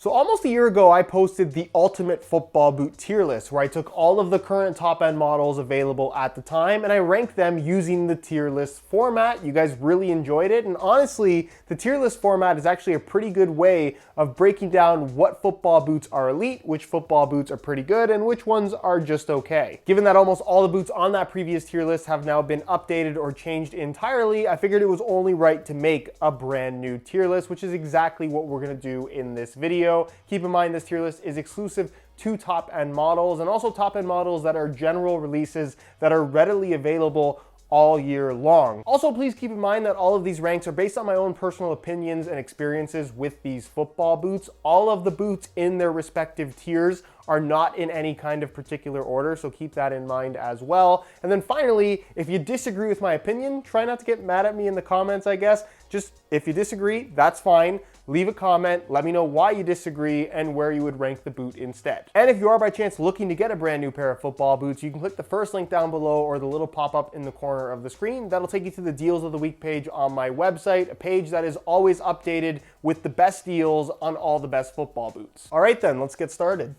So almost a year ago, I posted the ultimate football boot tier list where I took all of the current top end models available at the time and I ranked them using the tier list format. You guys really enjoyed it. And honestly, the tier list format is actually a pretty good way of breaking down what football boots are elite, which football boots are pretty good, and which ones are just okay. Given that almost all the boots on that previous tier list have now been updated or changed entirely, I figured it was only right to make a brand new tier list, which is exactly what we're gonna do in this video. Keep in mind this tier list is exclusive to top-end models and also top-end models that are general releases that are readily available all year long. Also, please keep in mind that all of these ranks are based on my own personal opinions and experiences with these football boots. All of the boots in their respective tiers are not in any kind of particular order, so keep that in mind as well. And then finally, if you disagree with my opinion, try not to get mad at me in the comments, I guess. Just if you disagree, that's fine. Leave a comment, let me know why you disagree and where you would rank the boot instead. And if you are by chance looking to get a brand new pair of football boots, you can click the first link down below or the little pop-up in the corner of the screen. That'll take you to the deals of the week page on my website, a page that is always updated with the best deals on all the best football boots. All right then, let's get started.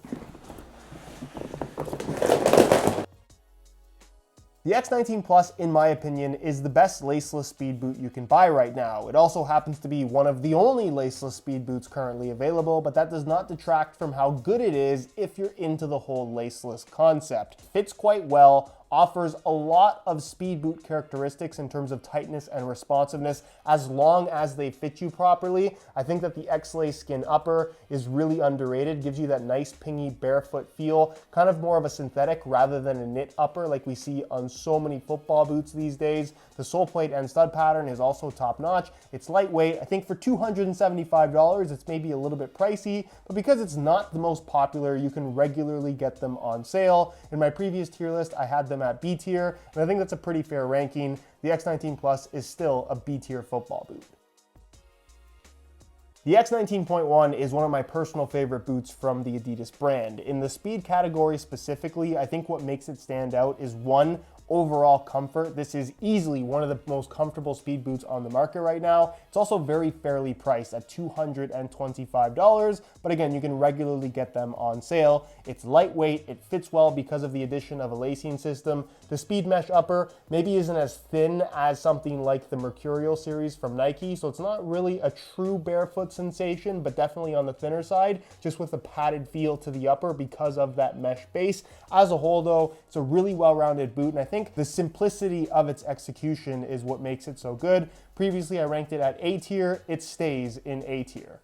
The X19 Plus, in my opinion, is the best laceless speed boot you can buy right now. It also happens to be one of the only laceless speed boots currently available, but that does not detract from how good it is if you're into the whole laceless concept. It fits quite well, offers a lot of speed boot characteristics in terms of tightness and responsiveness as long as they fit you properly. I think that the X-Lace skin upper is really underrated, gives you that nice pingy barefoot feel, kind of more of a synthetic rather than a knit upper like we see on so many football boots these days. The sole plate and stud pattern is also top notch. It's lightweight. I think for $275, it's maybe a little bit pricey, but because it's not the most popular, you can regularly get them on sale. In my previous tier list, I had them at B tier, and I think that's a pretty fair ranking. The X19 Plus is still a B tier football boot. The X19.1 is one of my personal favorite boots from the Adidas brand. In the speed category specifically, I think what makes it stand out is one, overall comfort. This is easily one of the most comfortable speed boots on the market right now. It's also very fairly priced at $225, but again, you can regularly get them on sale. It's lightweight, it fits well because of the addition of a lacing system. The speed mesh upper maybe isn't as thin as something like the Mercurial series from Nike, so it's not really a true barefoot sensation, but definitely on the thinner side, just with a padded feel to the upper because of that mesh base. As a whole though, it's a really well-rounded boot, and I think the simplicity of its execution is what makes it so good. Previously, I ranked it at A tier. It stays in A tier.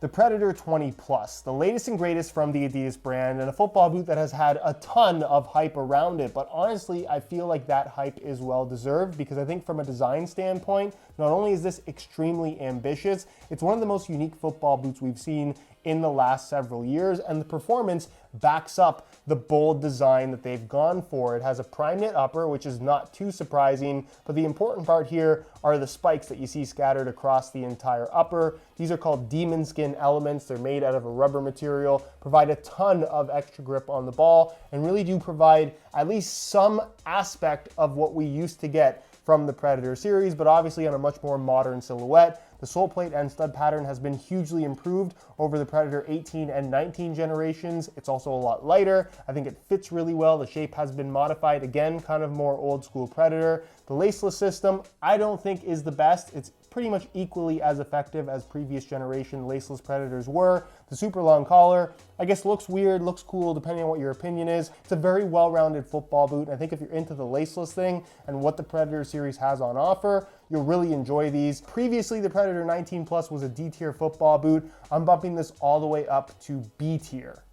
The Predator 20 Plus, the latest and greatest from the Adidas brand, and a football boot that has had a ton of hype around it. But honestly, I feel like that hype is well deserved because I think from a design standpoint, not only is this extremely ambitious, it's one of the most unique football boots we've seen in the last several years, and the performance backs up the bold design that they've gone for. It has a prime knit upper, which is not too surprising, but the important part here are the spikes that you see scattered across the entire upper. These are called demon skin elements. They're made out of a rubber material, provide a ton of extra grip on the ball, and really do provide at least some aspect of what we used to get from the Predator series, but obviously on a much more modern silhouette. The sole plate and stud pattern has been hugely improved over the Predator 18 and 19 generations. It's also a lot lighter. I think it fits really well. The shape has been modified, again, kind of more old school Predator. The laceless system, I don't think is the best. It's pretty much equally as effective as previous generation laceless Predators were. The super long collar, I guess looks weird, looks cool, depending on what your opinion is. It's a very well-rounded football boot, and I think if you're into the laceless thing and what the Predator series has on offer, you'll really enjoy these. Previously, the Predator 19 Plus was a D tier football boot. I'm bumping this all the way up to B tier.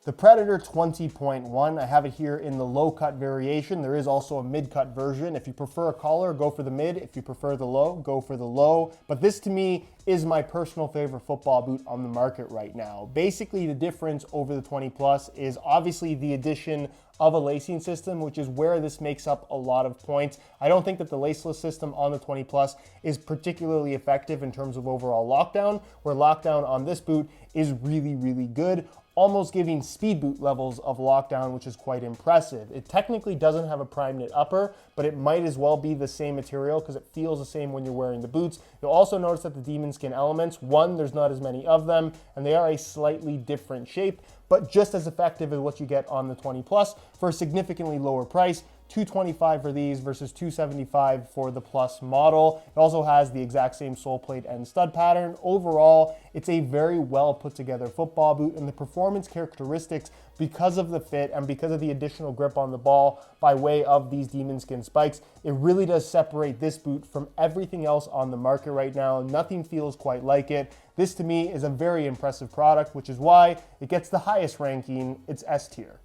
The Predator 20.1, I have it here in the low cut variation. There is also a mid cut version. If you prefer a collar, go for the mid. If you prefer the low, go for the low. But this to me is my personal favorite football boot on the market right now. Basically, the difference over the 20 Plus is obviously the addition of a lacing system, which is where this makes up a lot of points. I don't think that the laceless system on the 20 Plus is particularly effective in terms of overall lockdown, where lockdown on this boot is really, really good, almost giving speed boot levels of lockdown, which is quite impressive. It technically doesn't have a prime knit upper, but it might as well be the same material because it feels the same when you're wearing the boots. You'll also notice that the demon skin elements, one, there's not as many of them, and they are a slightly different shape, but just as effective as what you get on the 20 Plus for a significantly lower price. $225 for these versus $275 for the Plus model. It also has the exact same sole plate and stud pattern. Overall, it's a very well put together football boot, and the performance characteristics, because of the fit and because of the additional grip on the ball by way of these demon skin spikes, it really does separate this boot from everything else on the market right now. Nothing feels quite like it. This to me is a very impressive product, which is why it gets the highest ranking. It's S tier.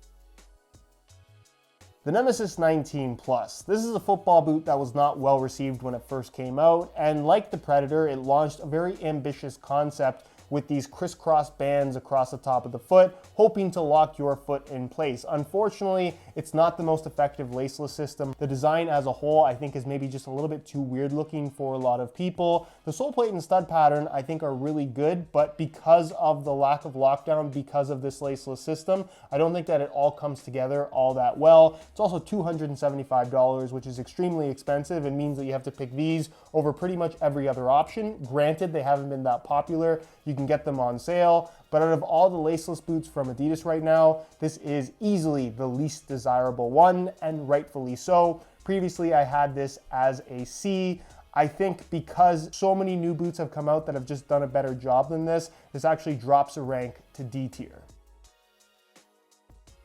The Nemeziz 19 Plus. This is a football boot that was not well received when it first came out, and like the Predator, it launched a very ambitious concept with these crisscross bands across the top of the foot, hoping to lock your foot in place. Unfortunately, it's not the most effective laceless system. The design as a whole, I think, is maybe just a little bit too weird looking for a lot of people. The sole plate and stud pattern, I think, are really good, but because of the lack of lockdown, because of this laceless system, I don't think that it all comes together all that well. It's also $275, which is extremely expensive and means that you have to pick these over pretty much every other option. Granted, they haven't been that popular. You can get them on sale, but out of all the laceless boots from Adidas right now, this is easily the least desirable one, and rightfully so. Previously, I had this as a C. I think because so many new boots have come out that have just done a better job than this actually drops a rank to D tier.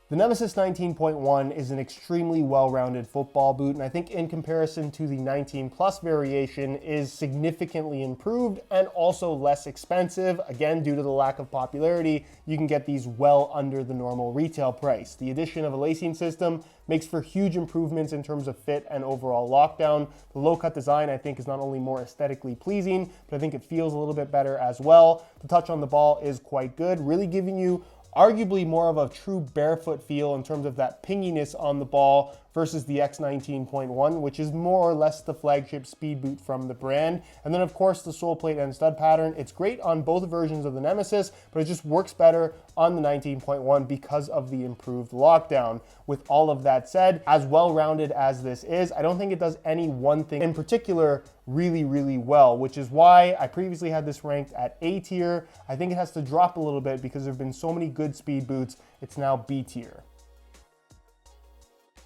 The Nemeziz 19.1 is an extremely well-rounded football boot, and I think in comparison to the 19 Plus variation is significantly improved and also less expensive. Again, due to the lack of popularity, you can get these well under the normal retail price. The addition of a lacing system makes for huge improvements in terms of fit and overall lockdown. The low-cut design, I think, is not only more aesthetically pleasing, but I think it feels a little bit better as well. The touch on the ball is quite good, really giving you arguably more of a true barefoot feel in terms of that pinginess on the ball versus the X19.1, which is more or less the flagship speed boot from the brand. And then of course the sole plate and stud pattern. It's great on both versions of the Nemeziz, but it just works better on the 19.1 because of the improved lockdown. With all of that said, as well-rounded as this is, I don't think it does any one thing in particular really, really well, which is why I previously had this ranked at A tier. I think it has to drop a little bit because there have been so many good speed boots. It's now B tier.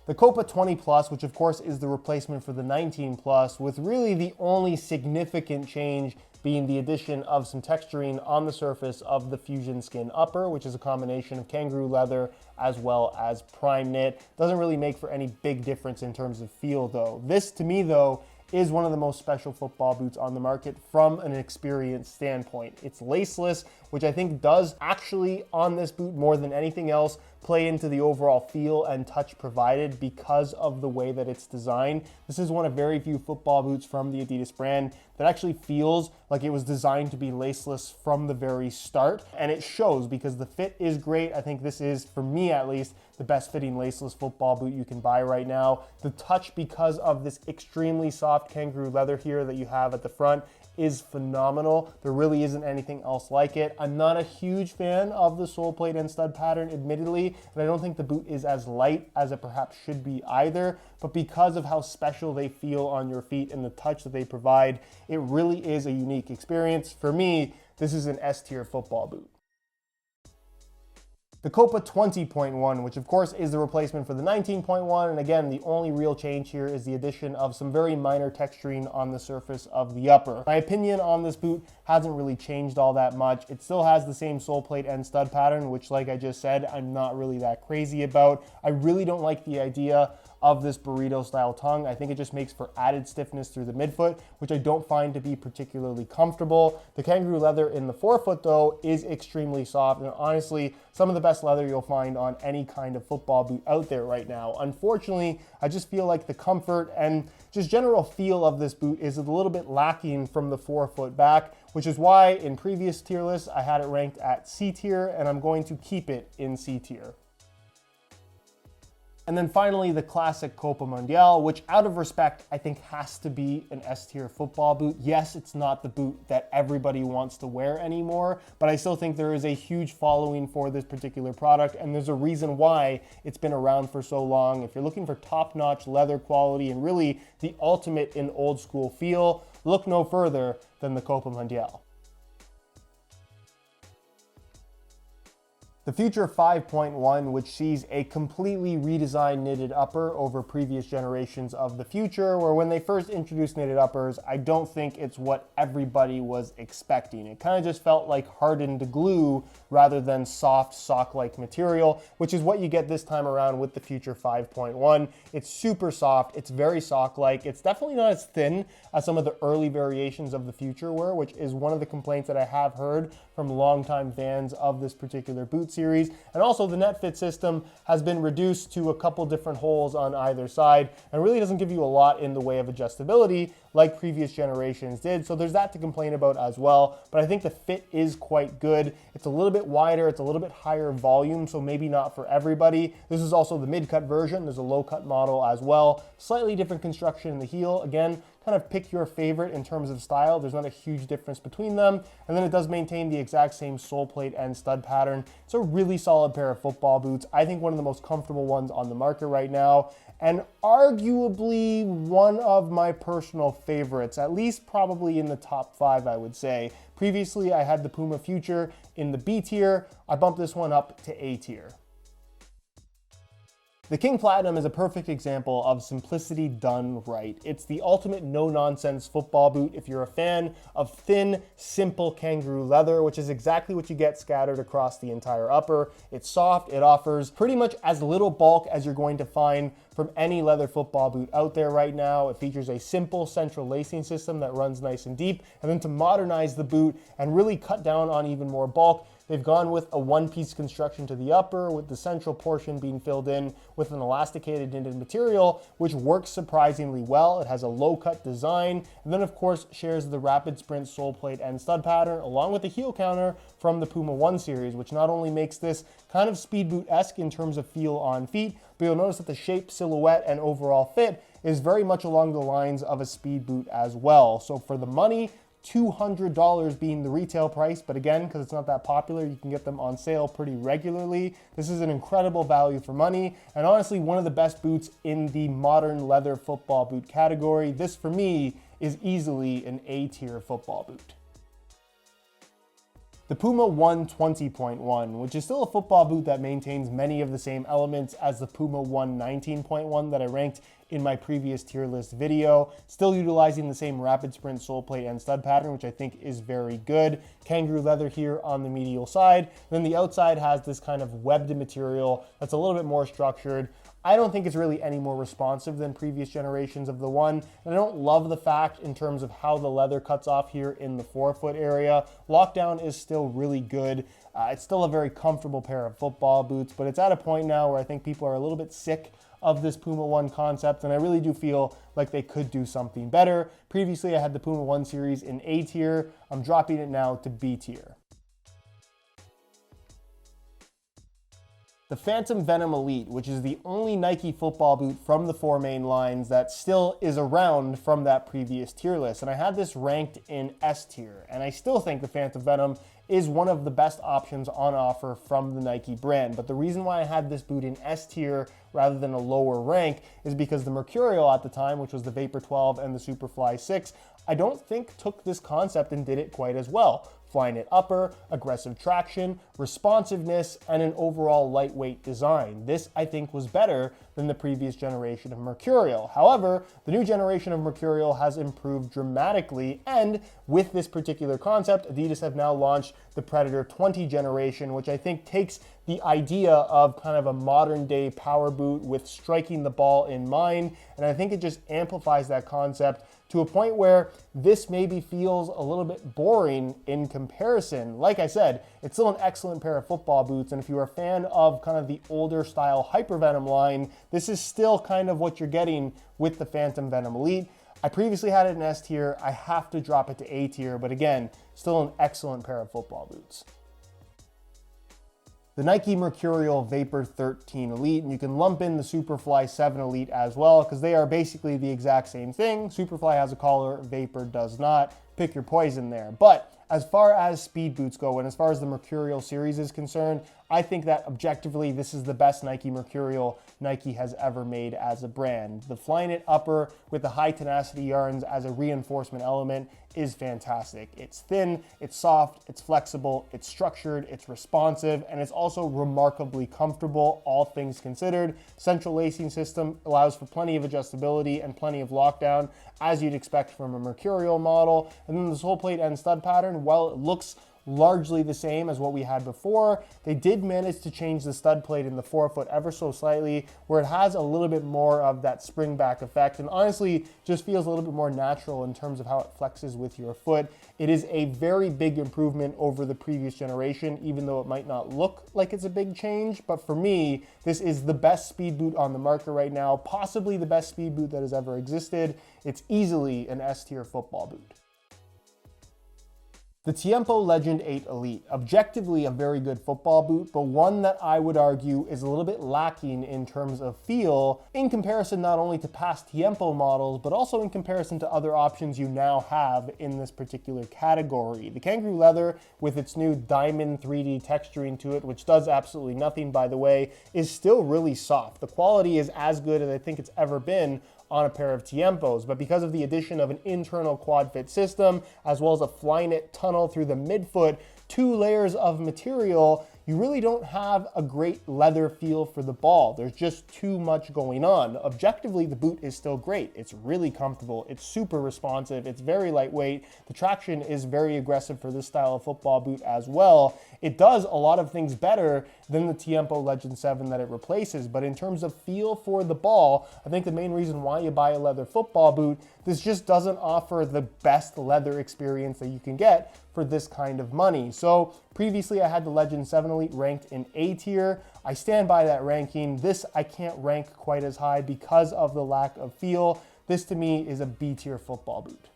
The Copa 20 Plus, which of course is the replacement for the 19 Plus, with really the only significant change being the addition of some texturing on the surface of the Fusion Skin upper, which is a combination of kangaroo leather as well as prime knit. Doesn't really make for any big difference in terms of feel though. This to me though is one of the most special football boots on the market from an experience standpoint. It's laceless, which I think does actually on this boot more than anything else play into the overall feel and touch provided because of the way that it's designed. This is one of very few football boots from the Adidas brand that actually feels like it was designed to be laceless from the very start, and it shows because the fit is great. I think this is, for me at least, the best fitting laceless football boot you can buy right now. The touch, because of this extremely soft kangaroo leather here that you have at the front, is phenomenal. There really isn't anything else like it. I'm not a huge fan of the sole plate and stud pattern, admittedly, and I don't think the boot is as light as it perhaps should be either, but because of how special they feel on your feet and the touch that they provide, it really is a unique experience. For me, this is an S tier football boot. The Copa 20.1, which of course is the replacement for the 19.1, and again, the only real change here is the addition of some very minor texturing on the surface of the upper. My opinion on this boot hasn't really changed all that much. It still has the same sole plate and stud pattern, which, like I just said, I'm not really that crazy about. I really don't like the idea of this burrito style tongue. I think it just makes for added stiffness through the midfoot, which I don't find to be particularly comfortable. The kangaroo leather in the forefoot though is extremely soft, and honestly, some of the best leather you'll find on any kind of football boot out there right now. Unfortunately, I just feel like the comfort and just general feel of this boot is a little bit lacking from the forefoot back, which is why in previous tier lists I had it ranked at C tier, and I'm going to keep it in C tier. And then finally, the classic Copa Mundial, which out of respect, I think has to be an S-tier football boot. Yes, it's not the boot that everybody wants to wear anymore, but I still think there is a huge following for this particular product, and there's a reason why it's been around for so long. If you're looking for top-notch leather quality and really the ultimate in old school feel, look no further than the Copa Mundial. The Future 5.1, which sees a completely redesigned knitted upper over previous generations of the Future, where when they first introduced knitted uppers, I don't think it's what everybody was expecting. It kind of just felt like hardened glue rather than soft sock-like material, which is what you get this time around with the Future 5.1. It's super soft, it's very sock-like, it's definitely not as thin as some of the early variations of the Future were, which is one of the complaints that I have heard from longtime fans of this particular boot series. And also the net fit system has been reduced to a couple different holes on either side and really doesn't give you a lot in the way of adjustability like previous generations did. So there's that to complain about as well. But I think the fit is quite good. It's a little bit wider, it's a little bit higher volume, so maybe not for everybody. This is also the mid-cut version. There's a low-cut model as well. Slightly different construction in the heel. Again, kind of pick your favorite in terms of style. There's not a huge difference between them. And then it does maintain the exact same sole plate and stud pattern. It's a really solid pair of football boots. I think one of the most comfortable ones on the market right now, and arguably one of my personal favorites, at least probably in the top 5, I would say. Previously, I had the Puma Future in the B tier. I bumped this one up to A tier. The King Platinum is a perfect example of simplicity done right. It's the ultimate no-nonsense football boot if you're a fan of thin, simple kangaroo leather, which is exactly what you get scattered across the entire upper. It's soft, it offers pretty much as little bulk as you're going to find from any leather football boot out there right now. It features a simple central lacing system that runs nice and deep. And then to modernize the boot and really cut down on even more bulk, they've gone with a one-piece construction to the upper, with the central portion being filled in with an elasticated knitted material, which works surprisingly well. It has a low-cut design, and then of course shares the Rapid Sprint sole plate and stud pattern, along with the heel counter from the Puma 1 series, which not only makes this kind of speed boot-esque in terms of feel on feet, but you'll notice that the shape, silhouette, and overall fit is very much along the lines of a speed boot as well. So for the money, $200 being the retail price, but again, because it's not that popular, you can get them on sale pretty regularly. This is an incredible value for money, and honestly, one of the best boots in the modern leather football boot category. This, for me, is easily an A-tier football boot. The Puma 1 20.1, which is still a football boot that maintains many of the same elements as the Puma 1 19.1 that I ranked in my previous tier list video, still utilizing the same Rapid Sprint sole plate and stud pattern, which I think is very good. Kangaroo leather here on the medial side. Then the outside has this kind of webbed material that's a little bit more structured. I don't think it's really any more responsive than previous generations of the one, and I don't love the fact in terms of how the leather cuts off here in the forefoot area. Lockdown is still really good. It's still a very comfortable pair of football boots, but it's at a point now where I think people are a little bit sick of this Puma 1 concept, and I really do feel like they could do something better. Previously, I had the Puma 1 series in A tier. I'm dropping it now to B tier. The Phantom Venom Elite, which is the only Nike football boot from the 4 main lines that still is around from that previous tier list. And I had this ranked in S tier, and I still think the Phantom Venom is one of the best options on offer from the Nike brand. But the reason why I had this boot in S tier rather than a lower rank is because the Mercurial at the time, which was the Vapor 12 and the Superfly 6, I don't think took this concept and did it quite as well. Fly knit upper, aggressive traction, responsiveness, and an overall lightweight design. This, I think, was better than the previous generation of Mercurial. However, the new generation of Mercurial has improved dramatically, and with this particular concept, Adidas have now launched the Predator 20 generation, which I think takes the idea of kind of a modern day power boot with striking the ball in mind, and I think it just amplifies that concept to a point where this maybe feels a little bit boring in comparison. Like I said, it's still an excellent pair of football boots, and if you're a fan of kind of the older style Hypervenom line, this is still kind of what you're getting with the Phantom Venom Elite. I previously had it in S tier. I have to drop it to A tier, but again, still an excellent pair of football boots. the Nike Mercurial Vapor 13 Elite, and you can lump in the Superfly 7 Elite as well, because they are basically the exact same thing. Superfly has a collar, Vapor does not. Pick your poison there. But as far as speed boots go, and as far as the Mercurial series is concerned, I think that objectively this is the best Nike Mercurial Nike has ever made as a brand. The Flyknit upper with the high tenacity yarns as a reinforcement element is fantastic. It's thin, it's soft, it's flexible, it's structured, it's responsive, and it's also remarkably comfortable, all things considered. Central lacing system allows for plenty of adjustability and plenty of lockdown, as you'd expect from a Mercurial model. And then the sole plate and stud pattern, while it looks largely the same as what we had before, they did manage to change the stud plate in the forefoot ever so slightly, where it has a little bit more of that spring back effect, and honestly just feels a little bit more natural in terms of how it flexes with your foot. It is a very big improvement over the previous generation, even though it might not look like it's a big change. But for me, this is the best speed boot on the market right now, possibly the best speed boot that has ever existed. It's easily an S-tier football boot. The Tiempo Legend 8 Elite, objectively a very good football boot, but one that I would argue is a little bit lacking in terms of feel in comparison not only to past Tiempo models, but also in comparison to other options you now have in this particular category. The kangaroo leather with its new diamond 3D texturing to it, which does absolutely nothing by the way, is still really soft. The quality is as good as I think it's ever been on a pair of Tiempos, but because of the addition of an internal quad fit system, as well as a Flyknit tunnel through the midfoot, 2 layers of material, you really don't have a great leather feel for the ball. There's just too much going on. Objectively, the boot is still great. It's really comfortable. It's super responsive. It's very lightweight. The traction is very aggressive for this style of football boot as well. It does a lot of things better than the Tiempo Legend 7 that it replaces, but in terms of feel for the ball, I think the main reason why you buy a leather football boot, this just doesn't offer the best leather experience that you can get for this kind of money. So previously I had the Legend 7 Elite ranked in A tier. I stand by that ranking. This I can't rank quite as high because of the lack of feel. This to me is a B tier football boot.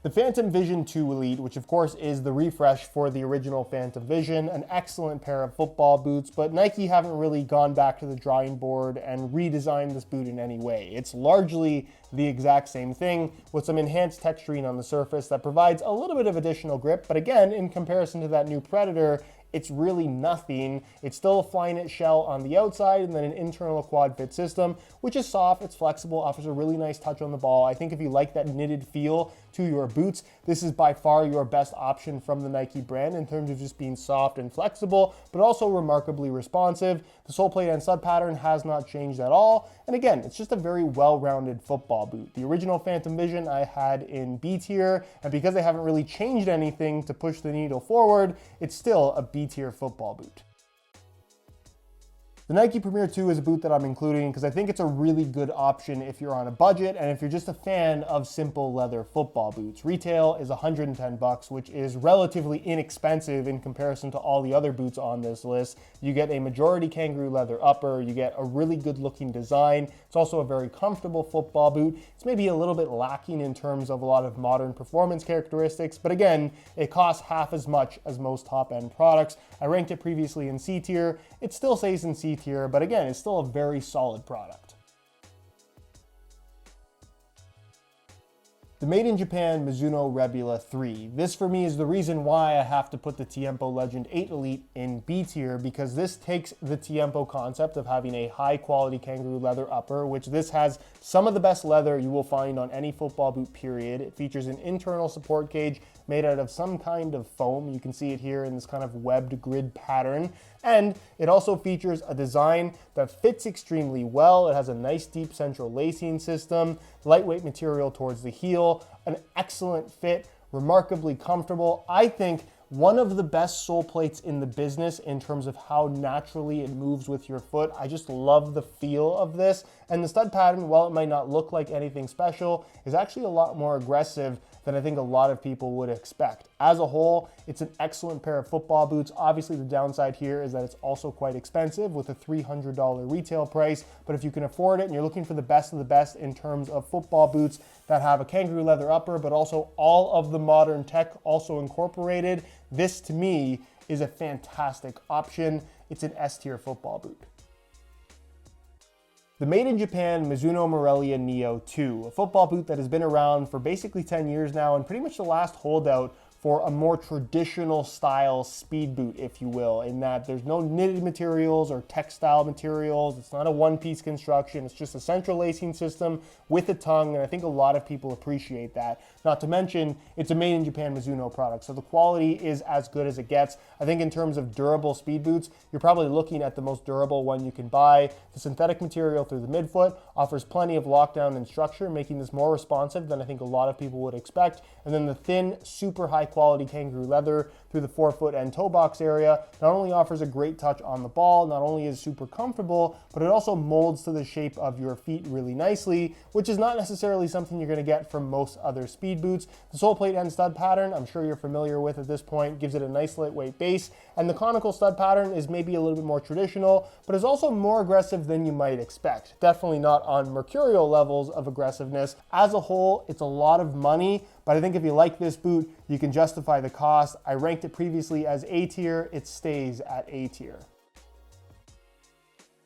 The Phantom Vision 2 Elite, which of course is the refresh for the original Phantom Vision, an excellent pair of football boots, but Nike haven't really gone back to the drawing board and redesigned this boot in any way. It's largely the exact same thing with some enhanced texturing on the surface that provides a little bit of additional grip, but again, in comparison to that new Predator, it's really nothing. It's still a Flyknit shell on the outside and then an internal quad fit system, which is soft, it's flexible, offers a really nice touch on the ball. I think if you like that knitted feel to your boots, this is by far your best option from the Nike brand in terms of just being soft and flexible, but also remarkably responsive. The sole plate and stud pattern has not changed at all. And again, it's just a very well-rounded football boot. The original Phantom Vision I had in B tier, and because they haven't really changed anything to push the needle forward, it's still a B tier football boot. The Nike Premier 2 is a boot that I'm including because I think it's a really good option if you're on a budget and if you're just a fan of simple leather football boots. Retail is $110, which is relatively inexpensive in comparison to all the other boots on this list. You get a majority kangaroo leather upper, you get a really good looking design. It's also a very comfortable football boot. It's maybe a little bit lacking in terms of a lot of modern performance characteristics, but again, it costs half as much as most top-end products. I ranked it previously in C tier. It still stays in C tier, but again, it's still a very solid product. The Made in Japan Mizuno Rebula 3. This for me is the reason why I have to put the Tiempo Legend 8 Elite in B tier, because this takes the Tiempo concept of having a high quality kangaroo leather upper, which this has some of the best leather you will find on any football boot period. It features an internal support cage made out of some kind of foam. You can see it here in this kind of webbed grid pattern. And it also features a design that fits extremely well. It has a nice deep central lacing system, lightweight material towards the heel, an excellent fit, remarkably comfortable. I think one of the best sole plates in the business in terms of how naturally it moves with your foot. I just love the feel of this. And the stud pattern, while it might not look like anything special, is actually a lot more aggressive than I think a lot of people would expect. As a whole, it's an excellent pair of football boots. Obviously, the downside here is that it's also quite expensive with a $300 retail price, but if you can afford it and you're looking for the best of the best in terms of football boots that have a kangaroo leather upper, but also all of the modern tech also incorporated, this to me is a fantastic option. It's an S-tier football boot. The made in Japan Mizuno Morelia Neo 2, a football boot that has been around for basically 10 years now and pretty much the last holdout for a more traditional style speed boot, if you will, in that there's no knitted materials or textile materials. It's not a one-piece construction. It's just a central lacing system with a tongue, and I think a lot of people appreciate that. Not to mention, it's a made in Japan Mizuno product, so the quality is as good as it gets. I think in terms of durable speed boots, you're probably looking at the most durable one you can buy. The synthetic material through the midfoot offers plenty of lockdown and structure, making this more responsive than I think a lot of people would expect. And then the thin, super high quality kangaroo leather through the forefoot and toe box area not only offers a great touch on the ball, not only is super comfortable, but it also molds to the shape of your feet really nicely, which is not necessarily something you're going to get from most other speed boots. The sole plate and stud pattern, I'm sure you're familiar with at this point, gives it a nice lightweight base, and the conical stud pattern is maybe a little bit more traditional, but is also more aggressive than you might expect. Definitely not on Mercurial levels of aggressiveness. As a whole, it's a lot of money, but I think if you like this boot, you can justify the cost. I ranked it previously as A tier, it stays at A tier.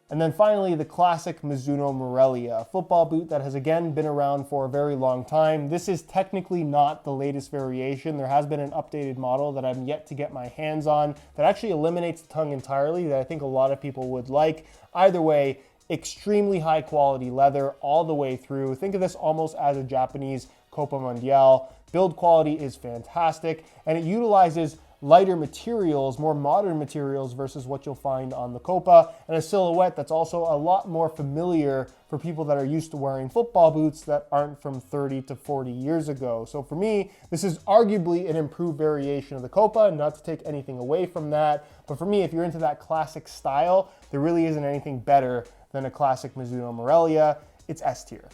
And then finally, the classic Mizuno Morelia, a football boot that has again been around for a very long time. This is technically not the latest variation. There has been an updated model that I'm yet to get my hands on that actually eliminates the tongue entirely, that I think a lot of people would like. Either way, extremely high quality leather all the way through. Think of this almost as a Japanese Copa Mundial. Build quality is fantastic, and it utilizes lighter materials, more modern materials versus what you'll find on the Copa, and a silhouette that's also a lot more familiar for people that are used to wearing football boots that aren't from 30 to 40 years ago. So for me, this is arguably an improved variation of the Copa, not to take anything away from that, but for me, if you're into that classic style, there really isn't anything better than a classic Mizuno Morelia. It's S tier.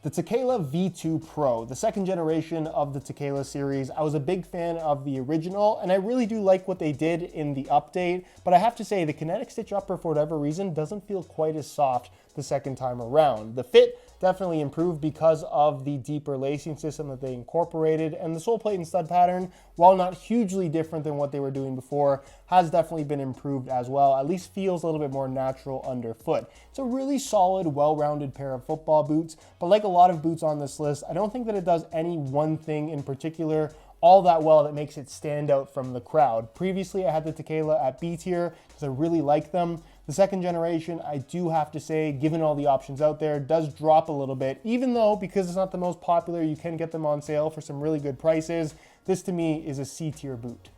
The Tekela V2 Pro, the second generation of the Tekela series. I was a big fan of the original, and I really do like what they did in the update, but I have to say the kinetic stitch upper, for whatever reason, doesn't feel quite as soft the second time around. The fit definitely improved because of the deeper lacing system that they incorporated, and the sole plate and stud pattern, while not hugely different than what they were doing before, has definitely been improved as well. At least feels a little bit more natural underfoot. It's a really solid, well-rounded pair of football boots, but like a lot of boots on this list, I don't think that it does any one thing in particular all that well that makes it stand out from the crowd. Previously, I had the Tekela at B tier because I really like them. The second generation, I do have to say, given all the options out there, does drop a little bit, even though because it's not the most popular, you can get them on sale for some really good prices. This to me is a C tier boot.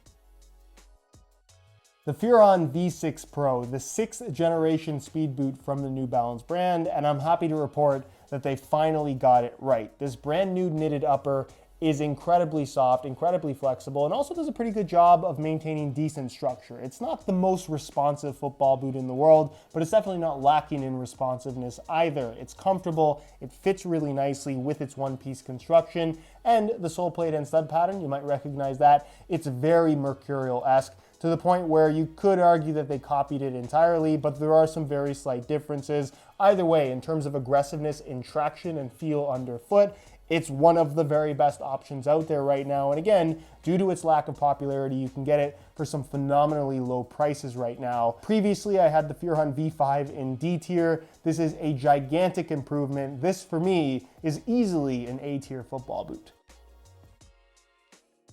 The Furon V6 Pro, the 6th generation speed boot from the New Balance brand, and I'm happy to report that they finally got it right. This brand new knitted upper is incredibly soft, incredibly flexible, and also does a pretty good job of maintaining decent structure. It's not the most responsive football boot in the world, but it's definitely not lacking in responsiveness either. It's comfortable, it fits really nicely with its one-piece construction, and the sole plate and stud pattern, you might recognize that. It's very Mercurial-esque, to the point where you could argue that they copied it entirely, but there are some very slight differences. Either way, in terms of aggressiveness in traction and feel underfoot, it's one of the very best options out there right now. And again, due to its lack of popularity, you can get it for some phenomenally low prices right now. Previously, I had the Furon V5 in D tier. This is a gigantic improvement. This, for me, is easily an A tier football boot.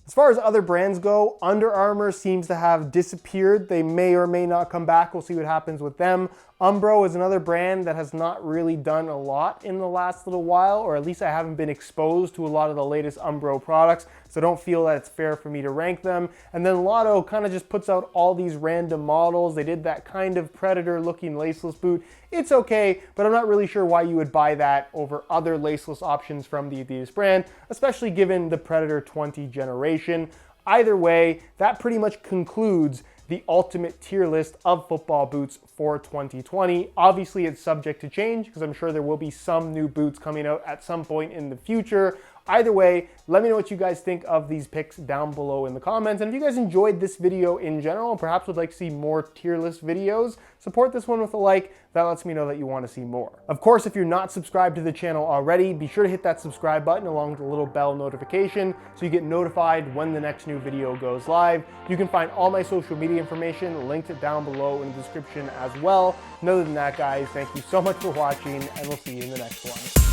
As far as other brands go, Under Armour seems to have disappeared. They may or may not come back. We'll see what happens with them. Umbro is another brand that has not really done a lot in the last little while, or at least I haven't been exposed to a lot of the latest Umbro products, so I don't feel that it's fair for me to rank them. And then Lotto kind of just puts out all these random models. They did that kind of Predator looking laceless boot. It's okay, but I'm not really sure why you would buy that over other laceless options from the Adidas brand, especially given the Predator 20 generation. Either way, that pretty much concludes the ultimate tier list of football boots for 2020. Obviously, it's subject to change because I'm sure there will be some new boots coming out at some point in the future. Either way, let me know what you guys think of these picks down below in the comments. And if you guys enjoyed this video in general, perhaps would like to see more tier list videos, support this one with a like. That lets me know that you want to see more. Of course, if you're not subscribed to the channel already, be sure to hit that subscribe button along with the little bell notification so you get notified when the next new video goes live. You can find all my social media information linked down below in the description as well. And other than that, guys, thank you so much for watching, and we'll see you in the next one.